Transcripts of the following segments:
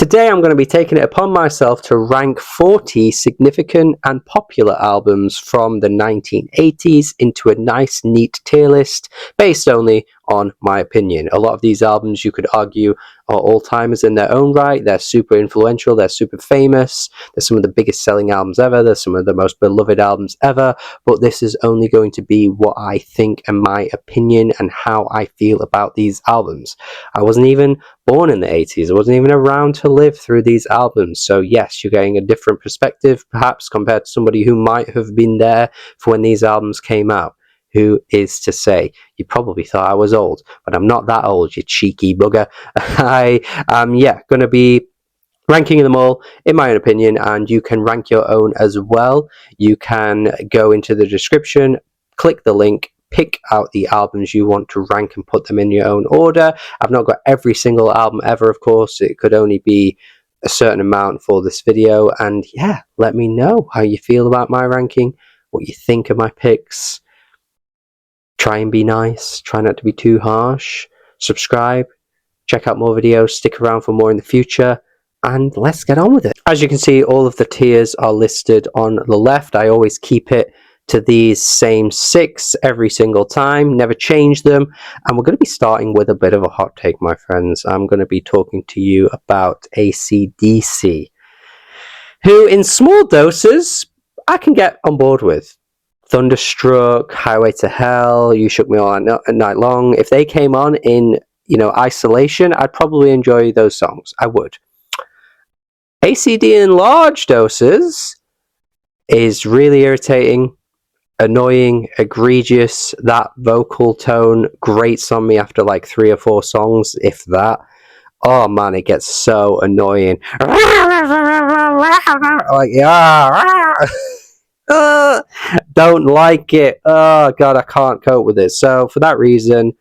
Today I'm going to be taking it upon myself to rank 40 significant and popular albums from the 1980s into a nice, neat tier list based only on my opinion. A lot of these albums, you could argue, are all-timers in their own right. They're super influential, they're super famous, they're some of the biggest selling albums ever, they're some of the most beloved albums ever, but this is only going to be what I think and my opinion and how I feel about these albums. I wasn't even born in the 80s. I wasn't even around to live through these albums. So yes, you're getting a different perspective, perhaps, compared to somebody who might have been there for when these albums came out. Who is to say? You probably thought I was old, but I'm not that old, you cheeky bugger. I am, going to be ranking them all in my own opinion, and you can rank your own as well. You can go into the description, click the link, pick out the albums you want to rank and put them in your own order. I've not got every single album ever, of course. It could only be a certain amount for this video. And yeah, let me know how you feel about my ranking, what you think of my picks. Try and be nice. Try not to be too harsh. Subscribe. Check out more videos. Stick around for more in the future. And let's get on with it. As you can see, all of the tiers are listed on the left. I always keep it to these same 6 every single time, never change them. And we're going to be starting with a bit of a hot take, my friends. I'm going to be talking to you about AC/DC, who in small doses I can get on board with. Thunderstruck, Highway to Hell, You Shook Me All Night Long. If they came on in, isolation, I'd probably enjoy those songs. I would. AC/DC in large doses is really irritating, annoying, egregious. That vocal tone grates on me after like 3 or 4 songs, if that. Oh man, it gets so annoying. Like, yeah. Don't like it. Oh god, I can't cope with it. So for that reason,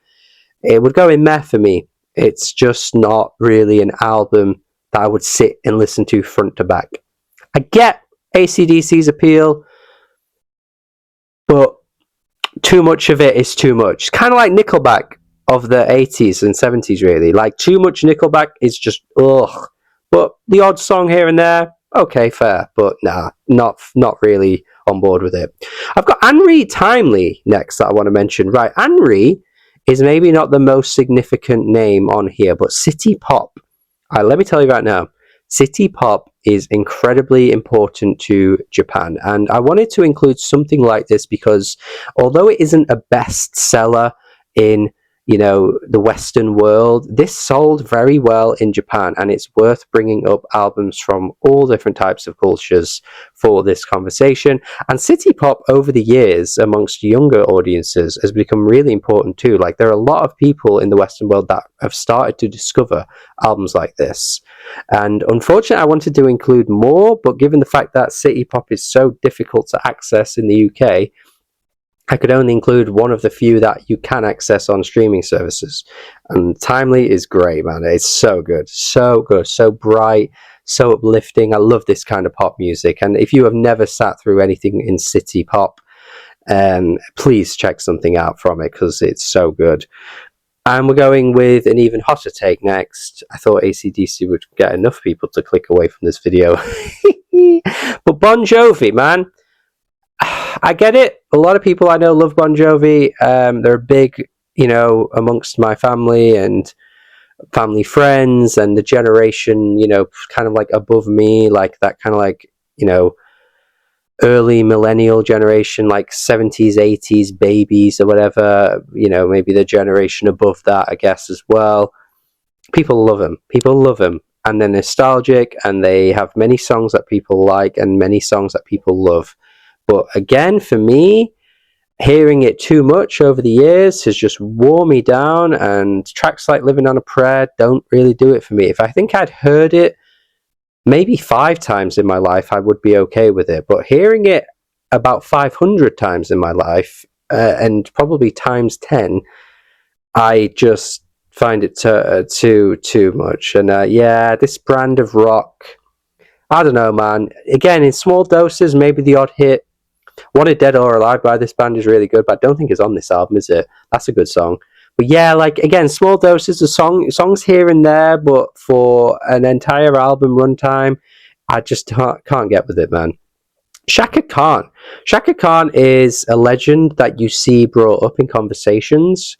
it would go in meh for me. It's just not really an album that I would sit and listen to front to back. I get AC/DC's appeal, but too much of it is too much. Kind of like Nickelback of the 80s and 70s, really. Like, too much Nickelback is just, ugh. But the odd song here and there, okay, fair. But nah, not really on board with it. I've got Henri Timely next that I want to mention. Right, Henri is maybe not the most significant name on here, but City Pop. Let me tell you right now, City Pop is incredibly important to Japan, and I wanted to include something like this because although it isn't a bestseller in the Western world, this sold very well in Japan, and it's worth bringing up albums from all different types of cultures for this conversation. And City Pop over the years amongst younger audiences has become really important too. Like, there are a lot of people in the Western world that have started to discover albums like this, and unfortunately I wanted to include more, but given the fact that City Pop is so difficult to access in the UK, I could only include one of the few that you can access on streaming services. And Timely is great, man. It's so good, so bright, so uplifting. I love this kind of pop music. And if you have never sat through anything in City Pop, please check something out from it because it's so good. And we're going with an even hotter take next. I thought AC/DC would get enough people to click away from this video. But Bon Jovi, man. I get it. A lot of people I know love Bon Jovi. They're big, amongst my family and family friends and the generation, kind of like above me, like that kind of like, early millennial generation, like 70s, 80s babies or whatever, maybe the generation above that, I guess, as well. People love them. And they're nostalgic, and they have many songs that people like and many songs that people love. But again, for me, hearing it too much over the years has just worn me down, and tracks like Living on a Prayer don't really do it for me. If I think I'd heard it maybe 5 times in my life, I would be okay with it. But hearing it about 500 times in my life, and probably times 10, I just find it too much. And this brand of rock, I don't know, man. Again, in small doses, maybe the odd hit. Wanted Dead or Alive by this band is really good, but I don't think it's on this album, is it? That's a good song. But yeah, like again, small doses of songs here and there, but for an entire album runtime, I just can't get with it, man. Shaka Khan. Shaka Khan is a legend that you see brought up in conversations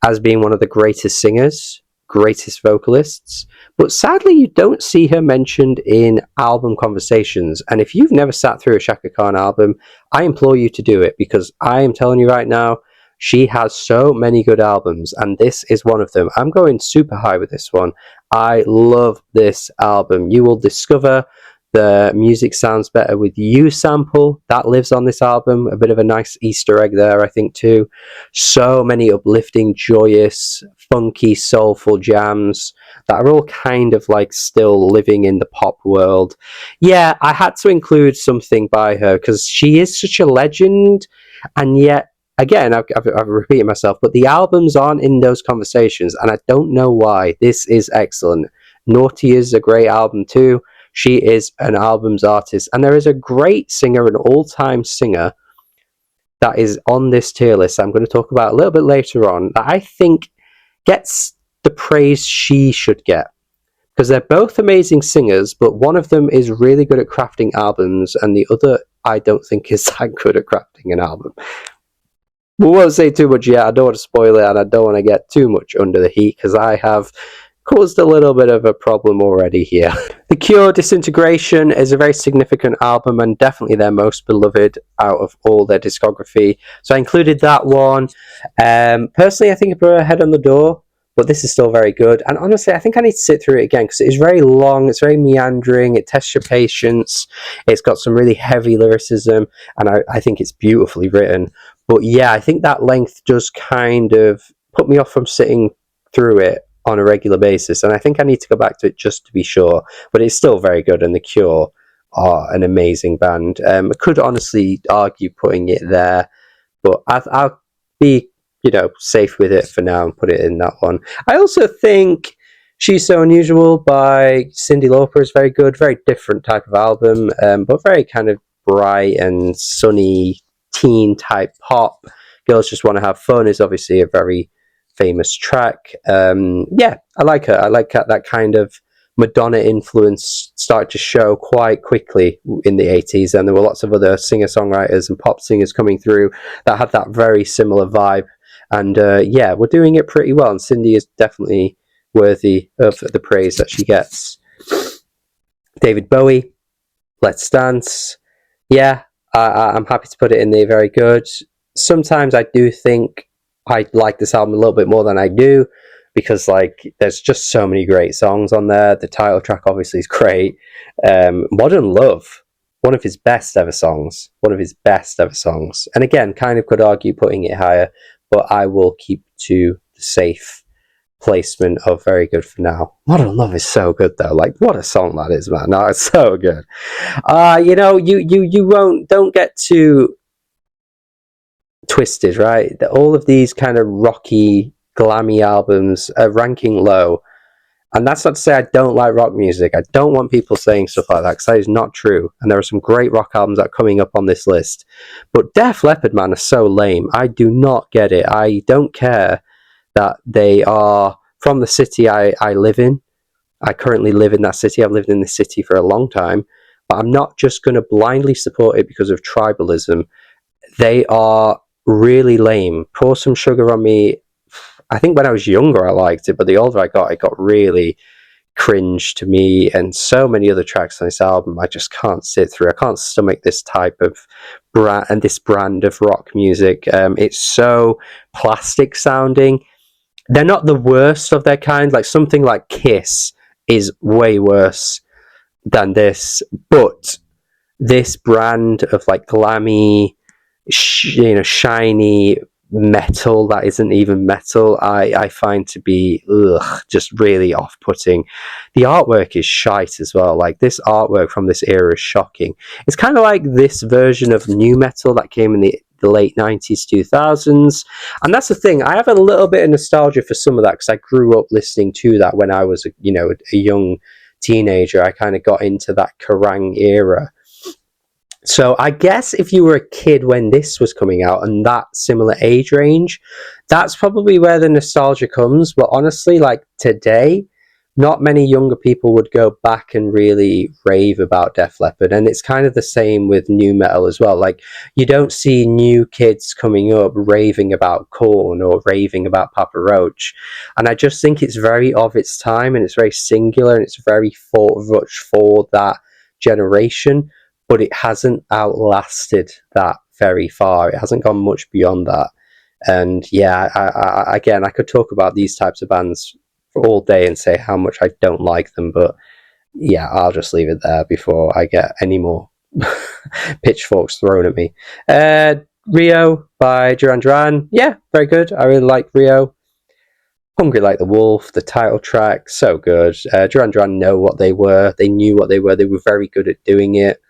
as being one of the greatest singers, greatest vocalists, but sadly you don't see her mentioned in album conversations. And if you've never sat through a Shaka Khan album, I implore you to do it, because I am telling you right now, she has so many good albums, and this is one of them. I'm going super high with this one. I love this album. You will discover the music sounds better with You sample that lives on this album. A bit of a nice Easter egg there, I think, too. So many uplifting, joyous, funky, soulful jams that are all kind of like still living in the pop world. Yeah, I had to include something by her because she is such a legend, and yet again, I've repeated myself, but the albums aren't in those conversations, and I don't know why. This is excellent. Naughty is a great album too. She is an albums artist, and there is a great singer, an all-time singer, that is on this tier list I'm going to talk about a little bit later on, that I think gets the praise she should get. Because they're both amazing singers, but one of them is really good at crafting albums, and the other I don't think is that good at crafting an album. We won't say too much yet. I don't want to spoil it, and I don't want to get too much under the heat, because I have caused a little bit of a problem already here. The Cure Disintegration is a very significant album, and definitely their most beloved out of all their discography. So I included that one. Personally, I think I put Head on the Door, but this is still very good. And honestly, I think I need to sit through it again, because it is very long, it's very meandering, it tests your patience, it's got some really heavy lyricism, and I think it's beautifully written. But yeah, I think that length does kind of put me off from sitting through it on a regular basis, and I think I need to go back to it just to be sure. But it's still very good, and The Cure are an amazing band. I could honestly argue putting it there, but I'll be, safe with it for now and put it in that one. I also think She's So Unusual by Cyndi Lauper is very good, very different type of album, but very kind of bright and sunny teen type pop. Girls Just Want to Have Fun is obviously a very famous track. Yeah, I like her. I like that kind of Madonna influence started to show quite quickly in the 80s, and there were lots of other singer-songwriters and pop singers coming through that had that very similar vibe. And yeah, we're doing it pretty well, and Cyndi is definitely worthy of the praise that she gets. David Bowie, Let's Dance. Yeah, I'm happy to put it in there. Very good. Sometimes I do think I like this album a little bit more than I do, because there's just so many great songs on there. The title track obviously is great. Modern Love, one of his best ever songs. And again, kind of could argue putting it higher, but I will keep to the safe placement of very good for now. Modern Love is so good though. What a song that is, man. No, it's so good. Don't get too twisted, right? All of these kind of rocky, glammy albums are ranking low, and that's not to say I don't like rock music. I don't want people saying stuff like that, because that is not true, and there are some great rock albums that are coming up on this list. But Def Leppard, man, are so lame. I do not get it. I don't care that they are from the city I live in. I currently live in that city. I've lived in this city for a long time, but I'm not just going to blindly support it because of tribalism. They are really lame. Pour Some Sugar on Me, I think when I was younger I liked it, but the older I got, it got really cringe to me, and so many other tracks on this album I just can't sit through. I can't stomach this type of brand of rock music. It's so plastic sounding. They're not the worst of their kind. Something like Kiss is way worse than this, but this brand of glammy, shiny metal that isn't even metal, I find to be just really off-putting. The artwork is shite as well. This artwork from this era is shocking. It's kind of like this version of new metal that came in the late 90s, 2000s. And that's the thing, I have a little bit of nostalgia for some of that, because I grew up listening to that when I was a young teenager. I kind of got into that Kerrang era. So I guess if you were a kid when this was coming out and that similar age range, that's probably where the nostalgia comes. But honestly, like today, not many younger people would go back and really rave about Def Leppard. And it's kind of the same with new metal as well. Like you don't see new kids coming up raving about Korn or raving about Papa Roach. And I just think it's very of its time and it's very singular and it's very much for that generation, but it hasn't outlasted that very far. It hasn't gone much beyond that. And yeah, again, I could talk about these types of bands for all day and say how much I don't like them, but yeah, I'll just leave it there before I get any more pitchforks thrown at me. Rio by Duran Duran, yeah, very good. I really like Rio. Hungry Like the Wolf, the title track, so good. Duran Duran know what they were. They knew what they were. They were very good at doing it,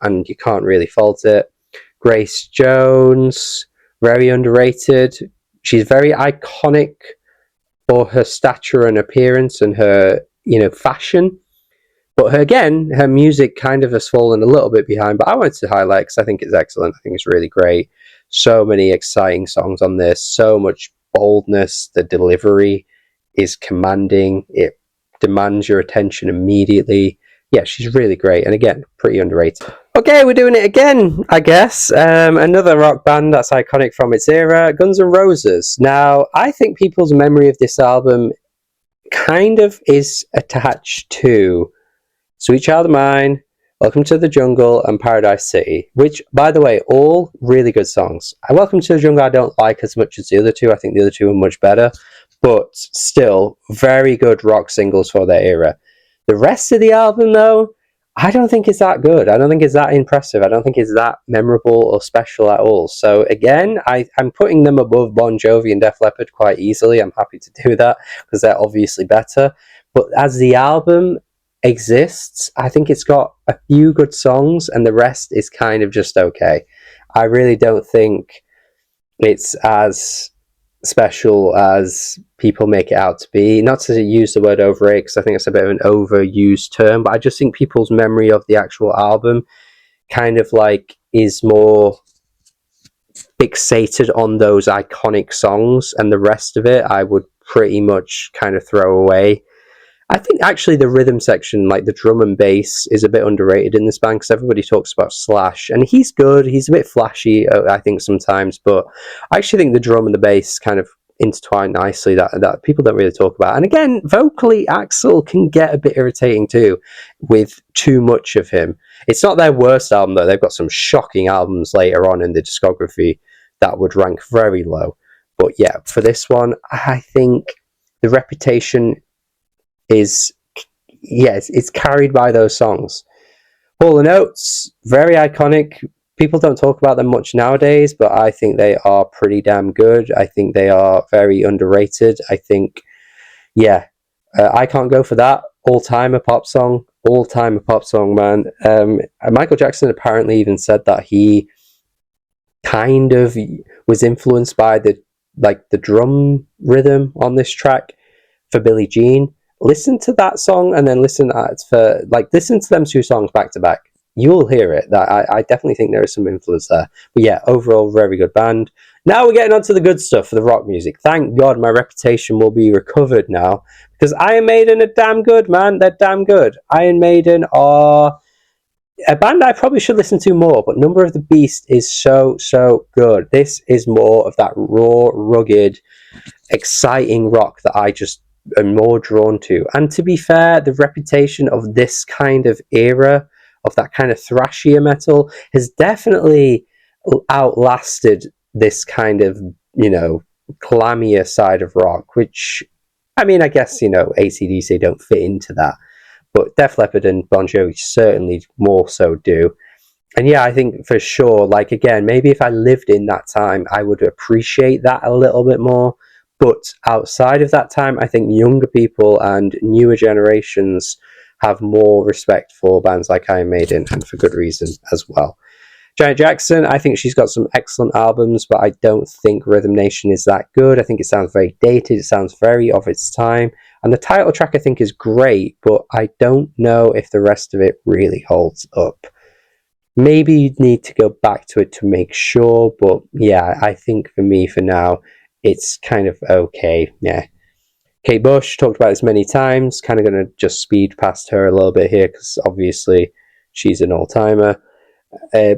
and you can't really fault it. Grace Jones, very underrated. She's very iconic for her stature and appearance and her, fashion. But her music kind of has fallen a little bit behind. But I wanted to highlight because I think it's excellent. I think it's really great. So many exciting songs on this. So much boldness. The delivery is commanding. It demands your attention immediately. Yeah, she's really great. And again, pretty underrated. Okay, we're doing it again, I guess. Another rock band that's iconic from its era, Guns N' Roses. Now, I think people's memory of this album kind of is attached to Sweet Child of Mine, Welcome to the Jungle, and Paradise City, which, by the way, all really good songs. Welcome to the Jungle I don't like as much as the other two. I think the other two are much better, but still very good rock singles for their era. The rest of the album, though, I don't think it's that good. I don't think it's that impressive. I don't think it's that memorable or special at all. So again, I'm putting them above Bon Jovi and Def Leppard quite easily. I'm happy to do that because they're obviously better. But as the album exists, I think it's got a few good songs and the rest is kind of just okay. I really don't think it's as special as people make it out to be. Not to use the word overrated because I think it's a bit of an overused term, but I just think people's memory of the actual album kind of like is more fixated on those iconic songs, and the rest of it I would pretty much kind of throw away. I think actually the rhythm section, like the drum and bass, is a bit underrated in this band because everybody talks about Slash, and he's good. He's a bit flashy, I think, sometimes, but I actually think the drum and the bass kind of intertwine nicely that people don't really talk about. And again, vocally, Axl can get a bit irritating too with too much of him. It's not their worst album, though. They've got some shocking albums later on in the discography that would rank very low. But yeah, for this one, I think the reputation is, yes, it's carried by those songs. Hall & Oates, very iconic. People don't talk about them much nowadays, but I think they are pretty damn good. I think they are very underrated. I think, yeah, I Can't Go For That, all-time a pop song, man. Michael Jackson apparently even said that he kind of was influenced by the drum rhythm on this track for Billie Jean. Listen to that song and then listen to them two songs back to back. You'll hear it. I definitely think there is some influence there. But yeah, overall, very good band. Now we're getting on to the good stuff for the rock music. Thank God my reputation will be recovered now because Iron Maiden are damn good, man. They're damn good. Iron Maiden are a band I probably should listen to more, but Number of the Beast is so, so good. This is more of that raw, rugged, exciting rock that I just am more drawn to. And to be fair, the reputation of this kind of era, of that kind of thrashier metal, has definitely outlasted this kind of, clammier side of rock, which, I mean, I guess, AC/DC don't fit into that. But Def Leppard and Bon Jovi certainly more so do. And yeah, I think for sure, again, maybe if I lived in that time, I would appreciate that a little bit more. But outside of that time, I think younger people and newer generations have more respect for bands like Iron Maiden, and for good reason as well. Janet Jackson, I think she's got some excellent albums, but I don't think Rhythm Nation is that good. I think it sounds very dated. It sounds very of its time. And the title track, I think, is great, but I don't know if the rest of it really holds up. Maybe you'd need to go back to it to make sure, but yeah, I think for me, for now, it's kind of okay. Yeah. Kate Bush, talked about this many times, kind of going to just speed past her a little bit here because obviously she's an all-timer.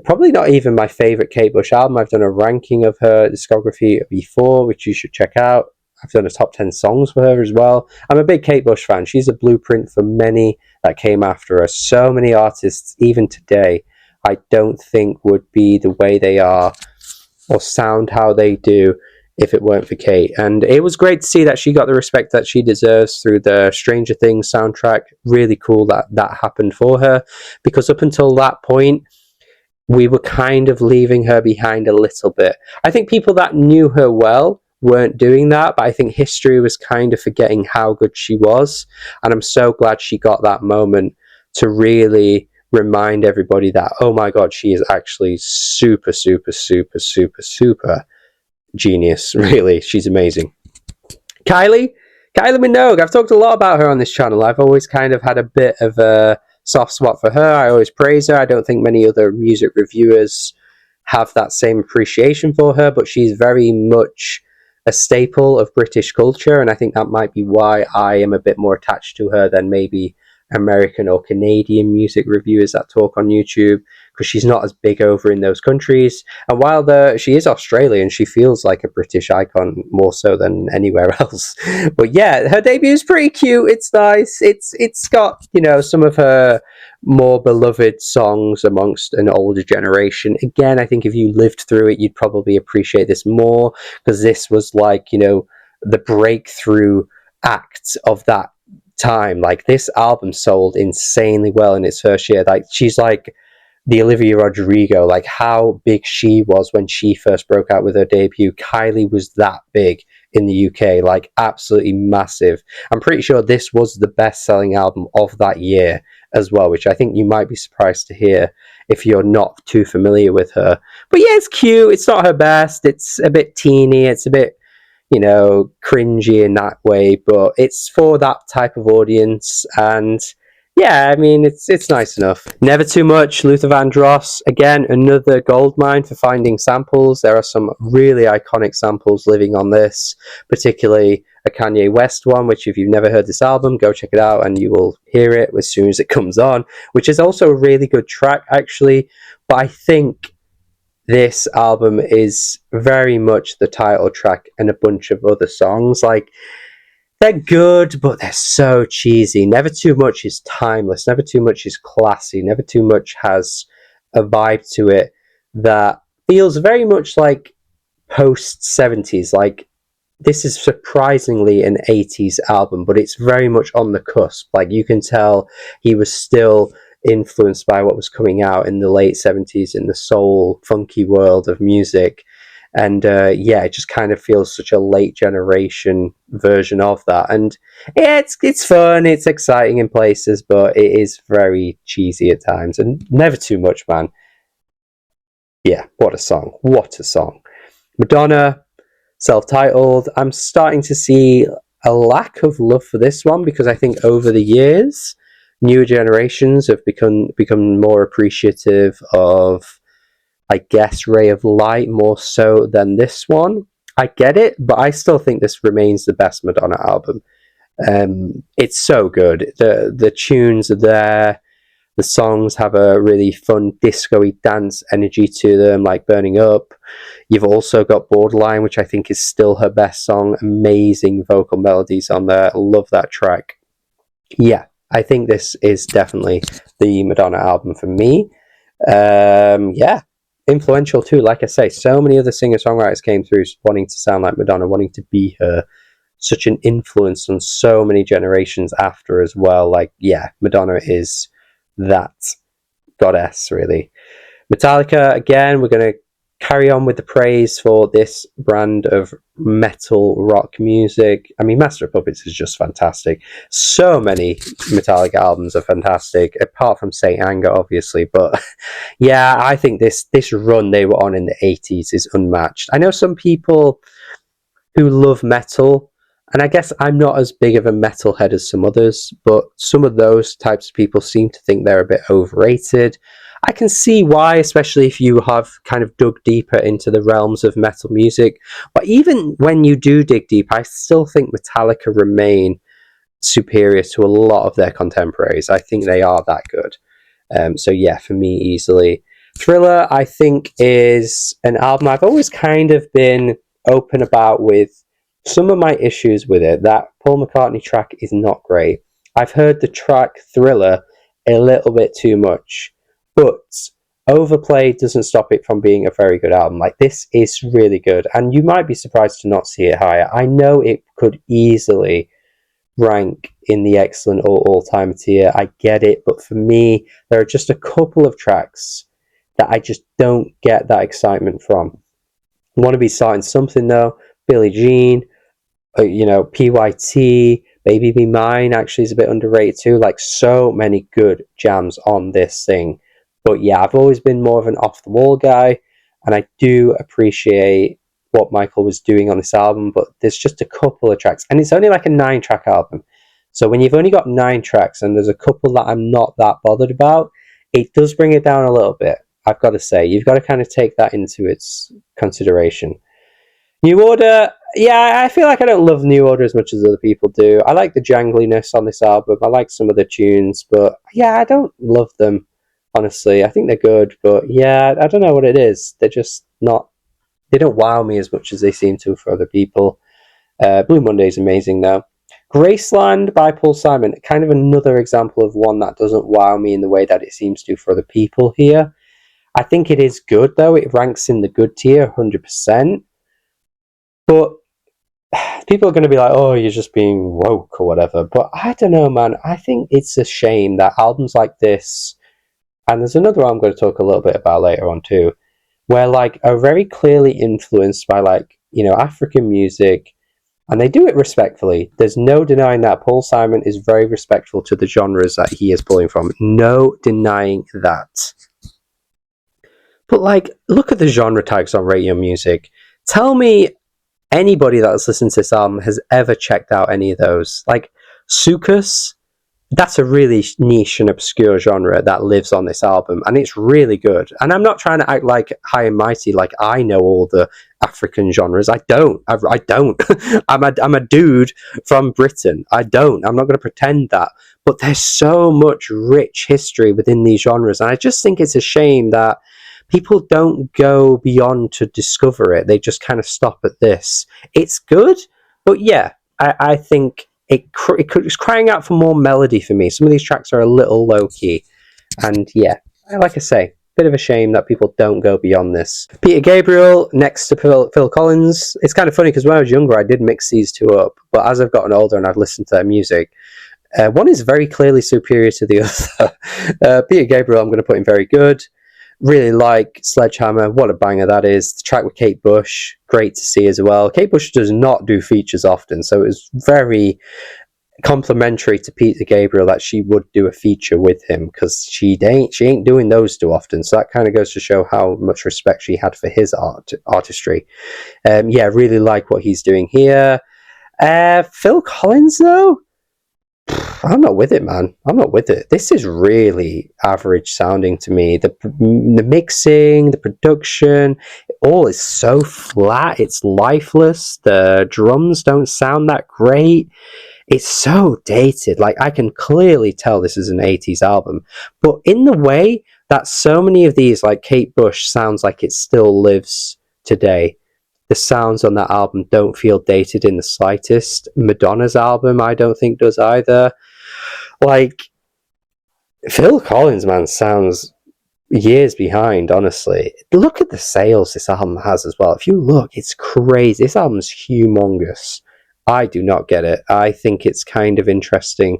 Probably not even my favourite Kate Bush album. I've done a ranking of her discography before, which you should check out. I've done a top 10 songs for her as well. I'm a big Kate Bush fan. She's a blueprint for many that came after her. So many artists, even today, I don't think would be the way they are or sound how they do if it weren't for Kate. And it was great to see that she got the respect that she deserves through the Stranger Things soundtrack. Really cool that that happened for her, because up until that point, we were kind of leaving her behind a little bit. I think people that knew her well weren't doing that, but I think history was kind of forgetting how good she was. And I'm so glad she got that moment to really remind everybody that, oh my God, she is actually super, super, super, super, super genius. Really, she's amazing. Kylie Minogue. I've talked a lot about her on this channel. I've always kind of had a bit of a soft spot for her. I always praise her. I don't think many other music reviewers have that same appreciation for her, but she's very much a staple of British culture, and I think that might be why I am a bit more attached to her than maybe American or Canadian music reviewers that talk on YouTube, because she's not as big over in those countries. And while she is Australian, she feels like a British icon more so than anywhere else. But yeah, her debut is pretty cute. It's nice. It's got, you know, some of her more beloved songs amongst an older generation. Again, I think if you lived through it, you'd probably appreciate this more, because this was like, you know, the breakthrough act of that time. Like, this album sold insanely well in its first year. Like, she's like the Olivia Rodrigo, like how big she was when she first broke out with her debut. Kylie was that big in the UK, like absolutely massive. I'm pretty sure this was the best-selling album of that year as well, which I think you might be surprised to hear if you're not too familiar with her. But yeah, it's cute. It's not her best. It's a bit teeny. It's a bit, you know, cringy in that way, but it's for that type of audience. And yeah, I mean, it's nice enough. Never Too Much, Luther Vandross. Again, another goldmine for finding samples. There are some really iconic samples living on this, particularly a Kanye West one, which if you've never heard this album, go check it out and you will hear it as soon as it comes on, which is also a really good track, actually. But I think this album is very much the title track and a bunch of other songs. Like, they're good, but they're so cheesy. Never Too Much is timeless. Never Too Much is classy. Never Too Much has a vibe to it that feels very much like post-70s. Like, this is surprisingly an 80s album, but it's very much on the cusp. Like, you can tell he was still influenced by what was coming out in the late 70s in the soul, funky world of music. And yeah, it just kind of feels such a late generation version of that. And yeah, it's fun, it's exciting in places, but it is very cheesy at times. And Never Too Much, man. Yeah, what a song. What a song. Madonna, self-titled. I'm starting to see a lack of love for this one, because I think over the years, newer generations have become more appreciative of, I guess, Ray of Light more so than this one. I get it, but I still think this remains the best Madonna album. It's so good. The tunes are there. The songs have a really fun disco-y dance energy to them, like Burning Up. You've also got Borderline, which I think is still her best song. Amazing vocal melodies on there. I love that track. Yeah, I think this is definitely the Madonna album for me. Yeah, influential too. Like I say, so many other singer-songwriters came through wanting to sound like Madonna, wanting to be her. Such an influence on so many generations after as well. Like, yeah, Madonna is that goddess, really. Metallica, again, we're going to carry on with the praise for this brand of metal rock music. I mean, Master of Puppets is just fantastic. So many Metallica albums are fantastic, apart from Saint Anger, obviously. But yeah, I think this run they were on in the 80s is unmatched. I know some people who love metal, and I guess I'm not as big of a metalhead as some others, but some of those types of people seem to think they're a bit overrated. I can see why, especially if you have kind of dug deeper into the realms of metal music. But even when you do dig deep, I still think Metallica remain superior to a lot of their contemporaries. I think they are that good. So yeah, for me, easily. Thriller, I think, is an album I've always kind of been open about with some of my issues with it. That Paul McCartney track is not great. I've heard the track Thriller a little bit too much, but Overplay doesn't stop it from being a very good album. Like, this is really good, and you might be surprised to not see it higher. I know it could easily rank in the excellent or all-time tier. I get it, but for me, there are just a couple of tracks that I just don't get that excitement from. Want to Be Starting Something, though, Billie Jean, PYT, Baby Be Mine actually is a bit underrated too. Like, so many good jams on this thing. But yeah, I've always been more of an off-the-wall guy, and I do appreciate what Michael was doing on this album, but there's just a couple of tracks, and it's only like a 9-track album. So when you've only got 9 tracks and there's a couple that I'm not that bothered about, it does bring it down a little bit. I've got to say, you've got to kind of take that into its consideration. New Order, yeah, I feel like I don't love New Order as much as other people do. I like the jangliness on this album. I like some of the tunes, but yeah, I don't love them, honestly. I think they're good, but yeah, I don't know what it is. They're just not, they don't wow me as much as they seem to for other people. Blue Monday is amazing, though. Graceland by Paul Simon, kind of another example of one that doesn't wow me in the way that it seems to for other people here. I think it is good, though. It ranks in the good tier, 100%. But people are going to be like, oh, you're just being woke or whatever. But I don't know, man. I think it's a shame that albums like this, and there's another one I'm going to talk a little bit about later on too, where like are very clearly influenced by like, African music, and they do it respectfully. There's no denying that Paul Simon is very respectful to the genres that he is pulling from. No denying that. But like, look at the genre tags on Radio Music. Tell me anybody that's listened to this album has ever checked out any of those. Like, Sukas, that's a really niche and obscure genre that lives on this album, and it's really good. And I'm not trying to act like high and mighty, like I know all the African genres. I don't. I don't. I'm a dude from Britain. I'm not going to pretend that. But there's so much rich history within these genres, and I just think it's a shame that people don't go beyond to discover it. They just kind of stop at this. It's good, but yeah, I think it's crying out for more melody for me. Some of these tracks are a little low-key. And yeah, like I say, bit of a shame that people don't go beyond this. Peter Gabriel next to Phil Collins. It's kind of funny because when I was younger, I did mix these two up. But as I've gotten older and I've listened to their music, one is very clearly superior to the other. Peter Gabriel, I'm going to put in very good. Really like Sledgehammer. What a banger that is. The track with Kate Bush, great to see as well. Kate Bush does not do features often, so it was very complimentary to Peter Gabriel that she would do a feature with him, because she ain't doing those too often. So that kind of goes to show how much respect she had for his artistry. Yeah, really like what he's doing here. Phil Collins, though, I'm not with it, man. I'm not with it. This is really average sounding to me. The mixing, the production, it all is so flat. It's lifeless. The drums don't sound that great. It's so dated. Like, I can clearly tell this is an 80s album. But in the way that so many of these, like Kate Bush, sounds like it still lives today. The sounds on that album don't feel dated in the slightest. Madonna's album, I don't think, does either. Like, Phil Collins, man, sounds years behind, honestly. Look at the sales this album has as well. If you look, it's crazy. This album's humongous. I do not get it. I think it's kind of interesting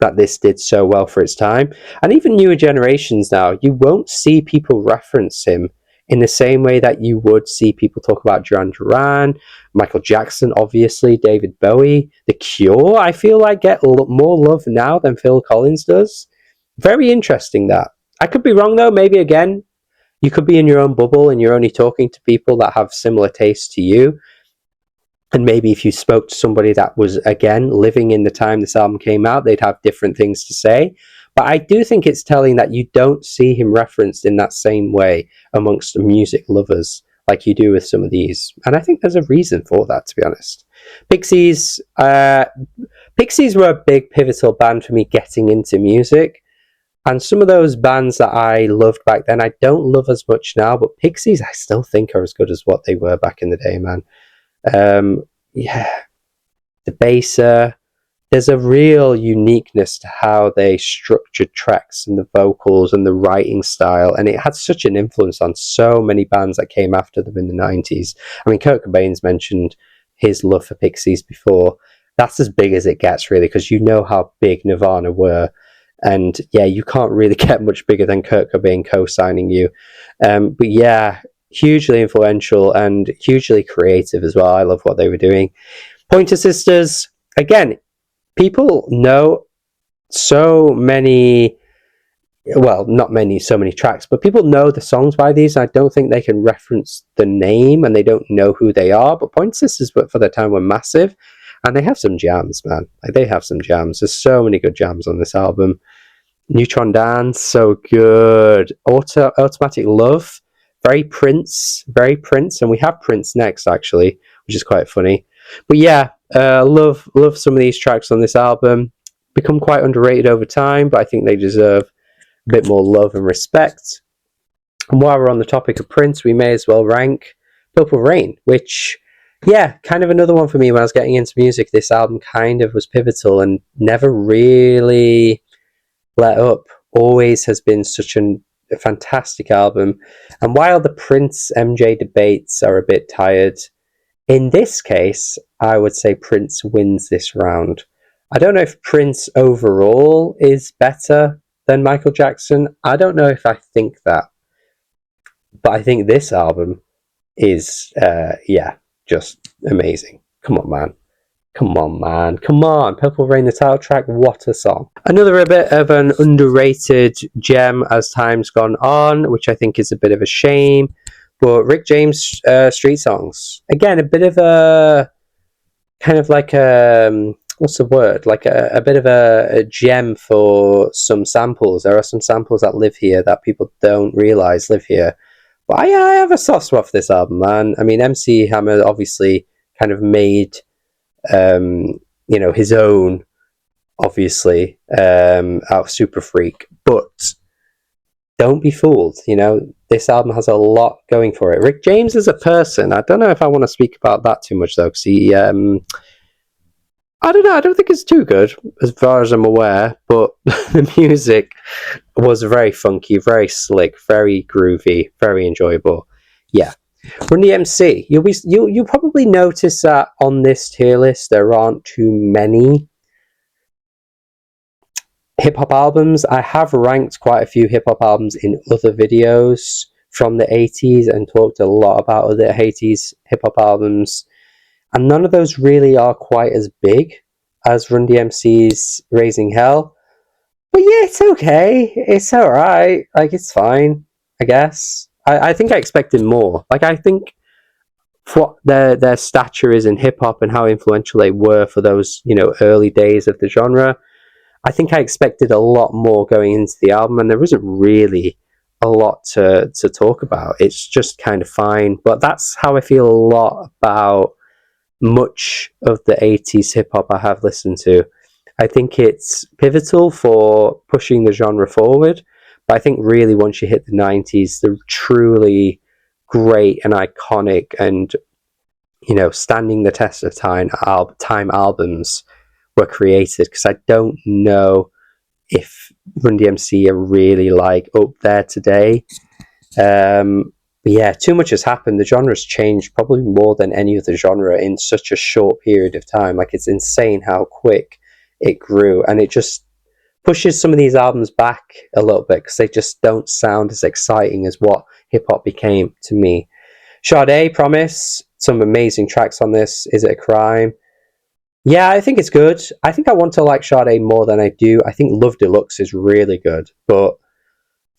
that this did so well for its time. And even newer generations now, you won't see people reference him in the same way that you would see people talk about Duran Duran, Michael Jackson, obviously, David Bowie, The Cure, I feel like get more love now than Phil Collins does. Very interesting that. I could be wrong, though. Maybe, again, you could be in your own bubble and you're only talking to people that have similar tastes to you. And maybe if you spoke to somebody that was, again, living in the time this album came out, they'd have different things to say. But I do think it's telling that you don't see him referenced in that same way amongst music lovers like you do with some of these. And I think there's a reason for that, to be honest. Pixies, Pixies were a big pivotal band for me getting into music. And some of those bands that I loved back then, I don't love as much now, but Pixies, I still think are as good as what they were back in the day, man. Yeah, the basser. There's a real uniqueness to how they structured tracks and the vocals and the writing style, and it had such an influence on so many bands that came after them in the 90s. I mean, Kurt Cobain's mentioned his love for Pixies before. That's as big as it gets, really, because you know how big Nirvana were. And yeah, you can't really get much bigger than Kurt Cobain co-signing you. But yeah, hugely influential and hugely creative as well. I love what they were doing. Pointer Sisters, again, people know so many, well, not many, so many tracks, but people know the songs by these. I don't think they can reference the name and they don't know who they are. But Pointer Sisters, for their time, were massive. And they have some jams, man. Like, they have some jams. There's so many good jams on this album. Neutron Dance, so good. Automatic Love, very Prince. And we have Prince next, actually, which is quite funny. But yeah, love some of these tracks on this album. Become quite underrated over time, but I think they deserve a bit more love and respect. And while we're on the topic of Prince, we may as well rank Purple Rain, which... yeah, kind of another one for me when I was getting into music. This album kind of was pivotal and never really let up. Always has been such a fantastic album. And while the Prince MJ debates are a bit tired, in this case, I would say Prince wins this round. I don't know if Prince overall is better than Michael Jackson. I don't know if I think that. But I think this album is, just amazing. Come on, man. Purple Rain, the title track, what a song. Another bit of an underrated gem as time's gone on, which I think is a bit of a shame. But Rick James Street Songs. Again, a bit of a kind of like a what's the word? Like a bit of a gem for some samples. There are some samples that live here that people don't realise live here. But I have a soft spot for this album, man. I mean, MC Hammer obviously kind of made, his own, obviously, out of Super Freak. But don't be fooled, this album has a lot going for it. Rick James as a person, I don't know if I want to speak about that too much, though, because he, I don't know, I don't think it's too good, as far as I'm aware, but the music was very funky, very slick, very groovy, very enjoyable. Yeah. Run DMC. You'll probably notice that on this tier list there aren't too many hip-hop albums. I have ranked quite a few hip-hop albums in other videos from the 80s and talked a lot about other 80s hip-hop albums. And none of those really are quite as big as Run DMC's Raising Hell. But yeah, it's okay. It's alright. Like, it's fine, I guess. I think I expected more. Like, I think for what their stature is in hip-hop and how influential they were for those, early days of the genre, I think I expected a lot more going into the album, and there isn't really a lot to talk about. It's just kind of fine. But that's how I feel a lot about much of the 80s hip-hop I have listened to. I think it's pivotal for pushing the genre forward, but I think really once you hit the 90s, the truly great and iconic and, standing the test of time albums were created, because I don't know if Run DMC are really up there today. But yeah, too much has happened. The genre's changed probably more than any other genre in such a short period of time. Like, it's insane how quick it grew, and it just pushes some of these albums back a little bit because they just don't sound as exciting as what hip-hop became to me. Sade, Promise, some amazing tracks on this. Is It a Crime? Yeah, I think it's good. I think I want to like Sade more than I do. I think Love Deluxe is really good, but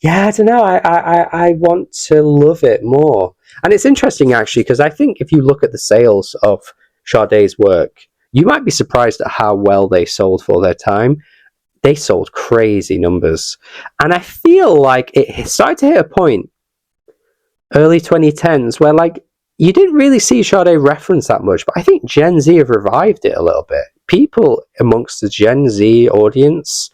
yeah, I don't know. I want to love it more. And it's interesting, actually, because I think if you look at the sales of Sade's work, you might be surprised at how well they sold for their time. they sold crazy numbers. And I feel like it started to hit a point, early 2010s, where like you didn't really see Sade reference that much, but I think Gen Z have revived it a little bit. People amongst the Gen Z audience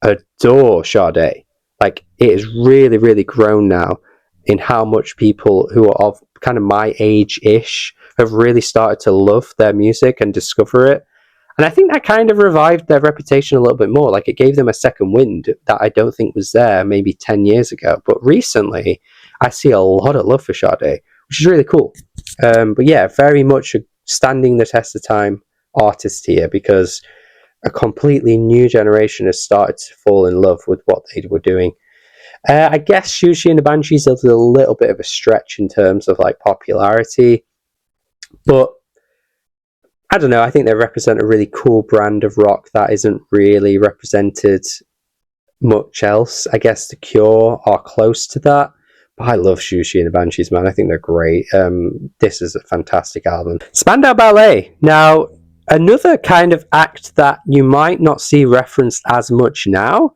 adore Sade. Like, it has really, really grown now in how much people who are of kind of my age-ish have really started to love their music and discover it. And I think that kind of revived their reputation a little bit more. Like, it gave them a second wind that I don't think was there maybe 10 years ago. But recently, I see a lot of love for Sade, which is really cool. But yeah, very much standing the test of time artist here, because a completely new generation has started to fall in love with what they were doing. I guess Siouxsie and the Banshees is a little bit of a stretch in terms of like popularity, but I don't know. I think they represent a really cool brand of rock that isn't really represented much else. I guess The Cure are close to that, but I love Siouxsie and the Banshees, man. I think they're great. This is a fantastic album. Spandau Ballet. Now, another kind of act that you might not see referenced as much now,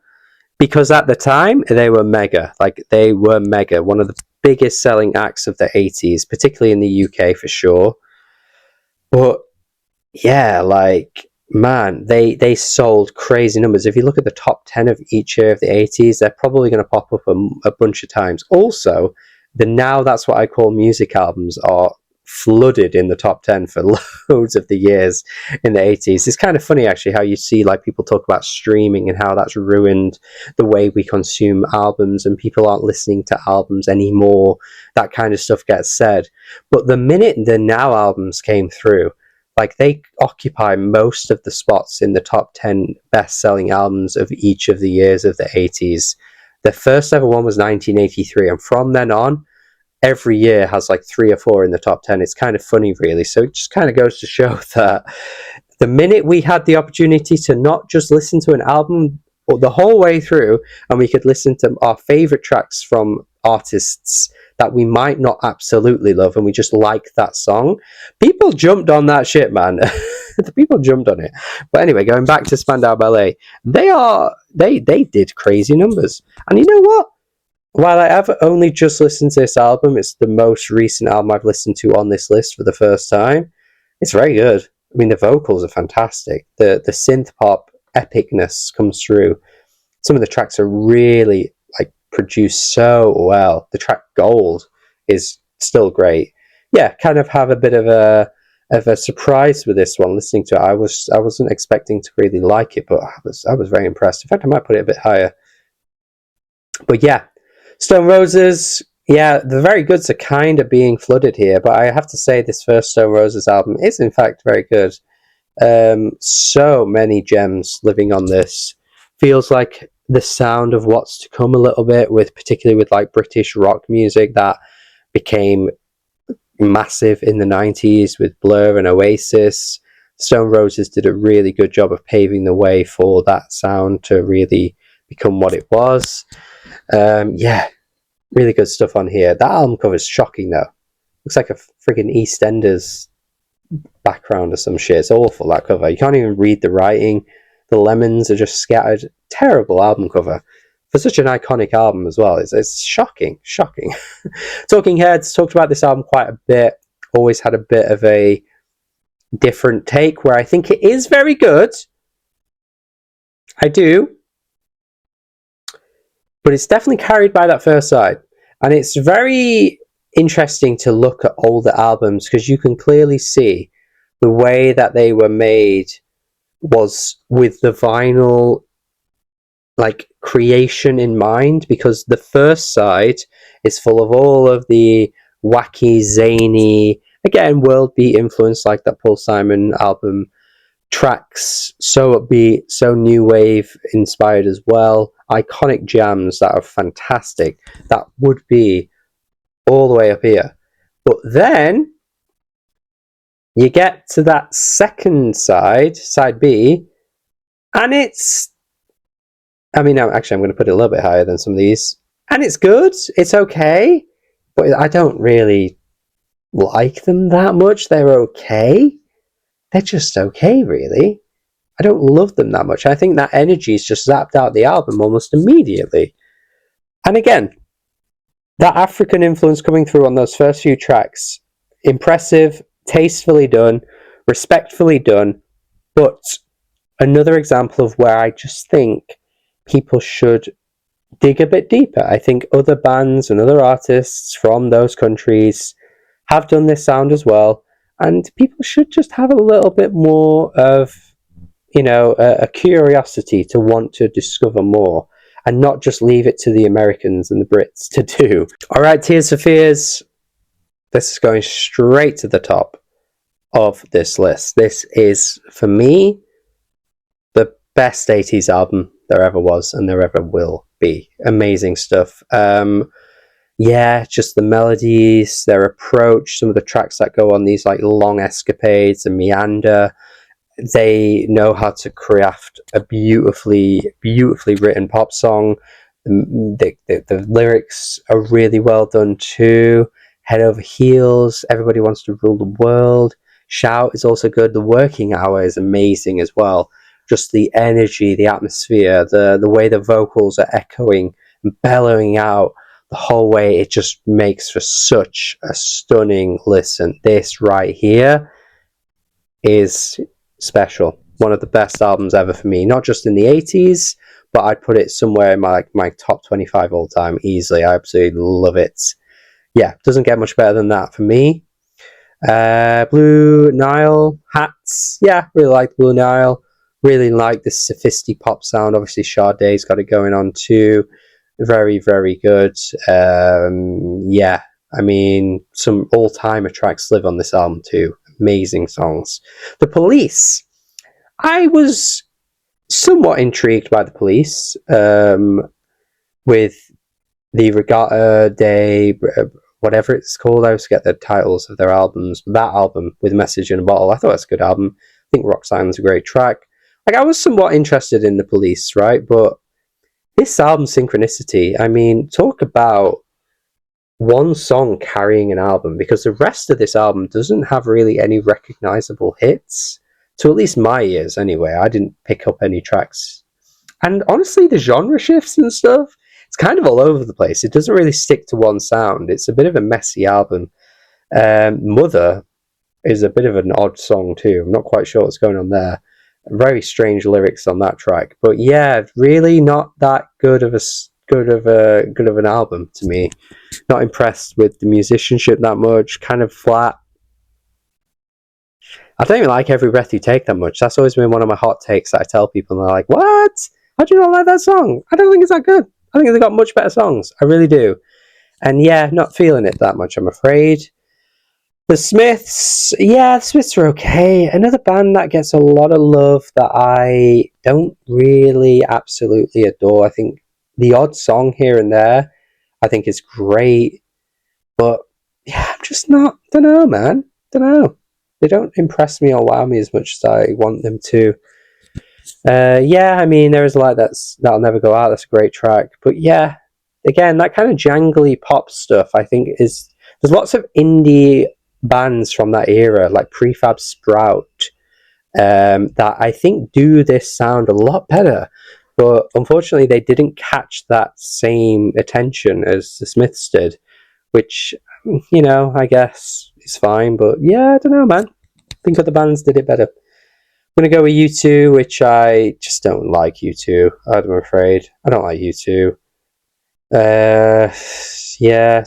because at the time they were mega. Like, they were mega. One of the biggest selling acts of the 80s, particularly in the UK for sure. But yeah, like, man, they sold crazy numbers. If you look at the top 10 of each year of the 80s, they're probably going to pop up a bunch of times. Also, the Now That's What I Call Music albums are flooded in the top 10 for loads of the years in the 80s. It's kind of funny, actually, how you see like people talk about streaming and how that's ruined the way we consume albums, and people aren't listening to albums anymore. That kind of stuff gets said. But the minute the Now albums came through, like, they occupy most of the spots in the top 10 best-selling albums of each of the years of the 80s. The first ever one was 1983, and from then on, every year has like 3 or 4 in the top 10. It's kind of funny, really. So it just kind of goes to show that the minute we had the opportunity to not just listen to an album the whole way through, and we could listen to our favorite tracks from artists that we might not absolutely love, and we just like that song, people jumped on that shit, man. The people jumped on it. But anyway, going back to Spandau Ballet, they did crazy numbers. And you know what? While I have only just listened to this album, it's the most recent album I've listened to on this list for the first time. It's very good. I mean, the vocals are fantastic. The synth pop epicness comes through. Some of the tracks are really like produced so well. The track Gold is still great. Yeah, kind of have a bit of a surprise with this one. Listening to it, I wasn't expecting to really like it, but I was very impressed. In fact, I might put it a bit higher. But yeah, Stone Roses, yeah, the very goods are kind of being flooded here, but I have to say this first Stone Roses album is in fact very good. So many gems living on this. Feels like the sound of what's to come a little bit, particularly with like British rock music that became massive in the 90s with Blur and Oasis. Stone Roses did a really good job of paving the way for that sound to really become what it was. Yeah, really good stuff on here. That album cover is shocking though. Looks like a friggin' EastEnders background or some shit. It's awful, that cover. You can't even read the writing. The lemons are just scattered. Terrible album cover for such an iconic album as well. It's shocking. Talking Heads talked about this album quite a bit. Always had a bit of a different take, where I think it is very good. I do. But it's definitely carried by that first side. And it's very interesting to look at older albums, because you can clearly see the way that they were made was with the vinyl like creation in mind, because the first side is full of all of the wacky, zany, again, world beat influence, like that Paul Simon album, tracks, so upbeat, so new wave inspired as well, iconic jams that are fantastic, that would be all the way up here. But then you get to that second side, side B, and it's, I mean, actually, I'm going to put it a little bit higher than some of these, and it's good, it's okay, but I don't really like them that much. They're okay. They're just okay, really. don't love them that much. I think that energy is just zapped out the album almost immediately. And again, that African influence coming through on those first few tracks, impressive, tastefully done, respectfully done, but another example of where I just think people should dig a bit deeper. I think other bands and other artists from those countries have done this sound as well, and people should just have a little bit more of, a curiosity to want to discover more and not just leave it to the Americans and the Brits to do. All right, Tears for Fears. This is going straight to the top of this list. This is, for me, the best 80s album there ever was and there ever will be. Amazing stuff. Just the melodies, their approach, some of the tracks that go on these like long escapades and meander. They know how to craft a beautifully written pop song. The lyrics are really well done too. Head over heels, everybody wants to rule the world. Shout is also good. The working hour is amazing as well. Just the energy, the atmosphere, the way the vocals are echoing and bellowing out the whole way, it just makes for such a stunning listen. This right here is special. One of the best albums ever for me, not just in the 80s, but I'd put it somewhere in my top 25 all time easily. I absolutely love it. Yeah, doesn't get much better than that for me. Blue Nile, Hats. Yeah, really like Blue Nile. Really like the sophisticated pop sound. Obviously, Sade's got it going on too. Very, very good. I mean, some all-timer tracks live on this album too. Amazing songs. The Police. I was somewhat intrigued by The Police with the Regatta Day, whatever it's called. I always get the titles of their albums. That album with Message in a Bottle, I thought that's a good album. I think Rock Silence is a great track. Like, I was somewhat interested in The Police, right? But this album, Synchronicity, I mean, talk about one song carrying an album, because the rest of this album doesn't have really any recognizable hits, to at least my ears anyway. I didn't pick up any tracks. And honestly, the genre shifts and stuff, it's kind of all over the place. It doesn't really stick to one sound. It's a bit of a messy album. Mother is a bit of an odd song too. I'm not quite sure what's going on there. Very strange lyrics on that track, but yeah, really not that good of an album to me. Not impressed with the musicianship that much. Kind of flat. I don't even like Every Breath You Take that much. That's always been one of my hot takes that I tell people, and they're like, "What? How do you not like that song?" I don't think it's that good. I think they've got much better songs. I really do. And yeah, not feeling it that much, I'm afraid. The Smiths, the Smiths are okay. Another band that gets a lot of love that I don't really absolutely adore. I think the odd song here and there, I think is great. But yeah, I'm just not, don't know, man. Don't know. They don't impress me or wow me as much as I want them to. I mean, there is a lot that'll never go out. That's a great track. But yeah, again, that kind of jangly pop stuff, I think there's lots of indie bands from that era, like Prefab Sprout, that I think do this sound a lot better. But unfortunately, they didn't catch that same attention as the Smiths did, which, I guess is fine. But yeah, I don't know, man. I think other bands did it better. I'm going to go with U2, which I just don't like U2, I'm afraid. I don't like U2.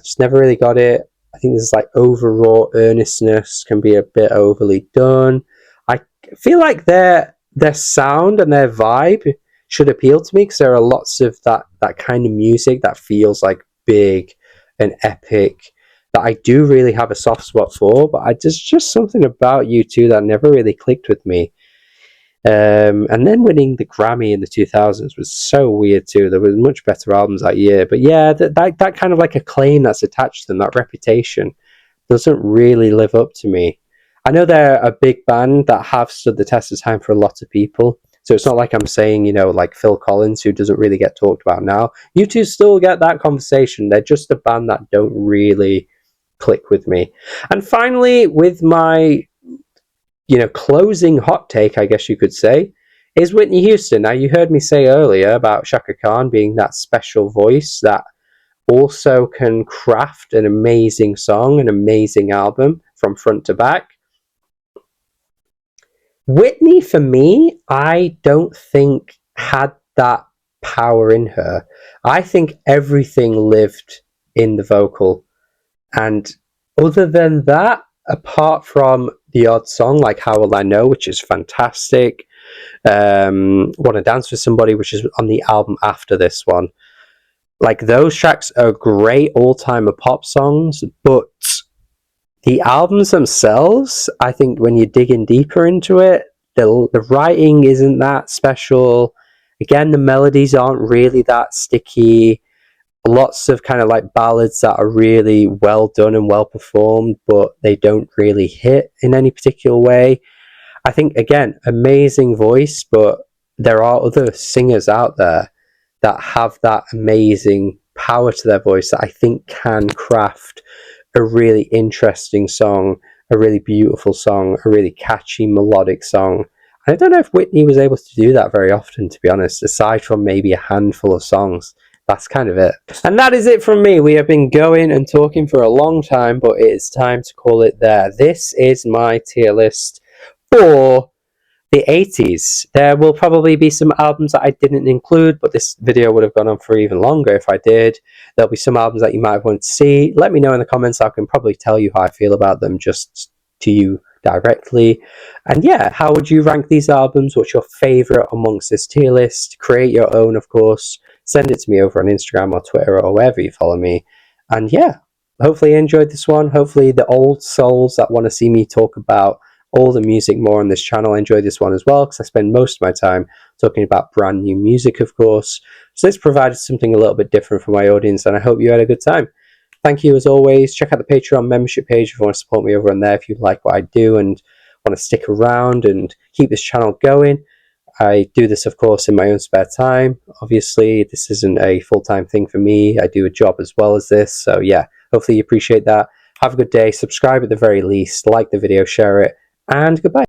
Just never really got it. I think this like overwrought earnestness can be a bit overly done. I feel like their sound and their vibe should appeal to me, because there are lots of that kind of music that feels like big and epic that I do really have a soft spot for, but there's just something about U2 that never really clicked with me. And then winning the Grammy in the 2000s was so weird too. There were much better albums that year, but yeah, that kind of like acclaim that's attached to them, that reputation, doesn't really live up to me. I know they're a big band that have stood the test of time for a lot of people, so it's not like I'm saying, like Phil Collins, who doesn't really get talked about now. You two still get that conversation. They're just a band that don't really click with me. And finally, with my closing hot take, I guess you could say, is Whitney Houston. Now, you heard me say earlier about Chaka Khan being that special voice that also can craft an amazing song, an amazing album from front to back. Whitney, for me, I don't think had that power in her. I think everything lived in the vocal. And other than that, apart from the odd song like How Will I Know, which is fantastic, Wanna Dance with Somebody, which is on the album after this one, like those tracks are great all-timer pop songs, but the albums themselves, I think when you're digging deeper into it, the writing isn't that special. Again, the melodies aren't really that sticky. Lots of kind of like ballads that are really well done and well performed, but they don't really hit in any particular way. I think, again, amazing voice, but there are other singers out there that have that amazing power to their voice that I think can craft a really interesting song, a really beautiful song, a really catchy melodic song. I don't know if Whitney was able to do that very often, to be honest, aside from maybe a handful of songs. That's kind of it. And that is it from me. We have been going and talking for a long time, but it is time to call it there. This is my tier list for the 80s. There will probably be some albums that I didn't include, but this video would have gone on for even longer if I did. There'll be some albums that you might have wanted to see. Let me know in the comments. I can probably tell you how I feel about them just to you directly. And yeah, how would you rank these albums? What's your favorite amongst this tier list? Create your own, of course. Send it to me over on Instagram or Twitter or wherever you follow me. And yeah, hopefully you enjoyed this one. Hopefully the old souls that want to see me talk about all the music more on this channel enjoy this one as well, because I spend most of my time talking about brand new music, of course. So this provided something a little bit different for my audience, and I hope you had a good time. Thank you as always. Check out the Patreon membership page if you want to support me over on there, if you like what I do and want to stick around and keep this channel going. I do this, of course, in my own spare time. Obviously, this isn't a full-time thing for me. I do a job as well as this. So yeah, hopefully you appreciate that. Have a good day. Subscribe at the very least. Like the video, share it, and goodbye.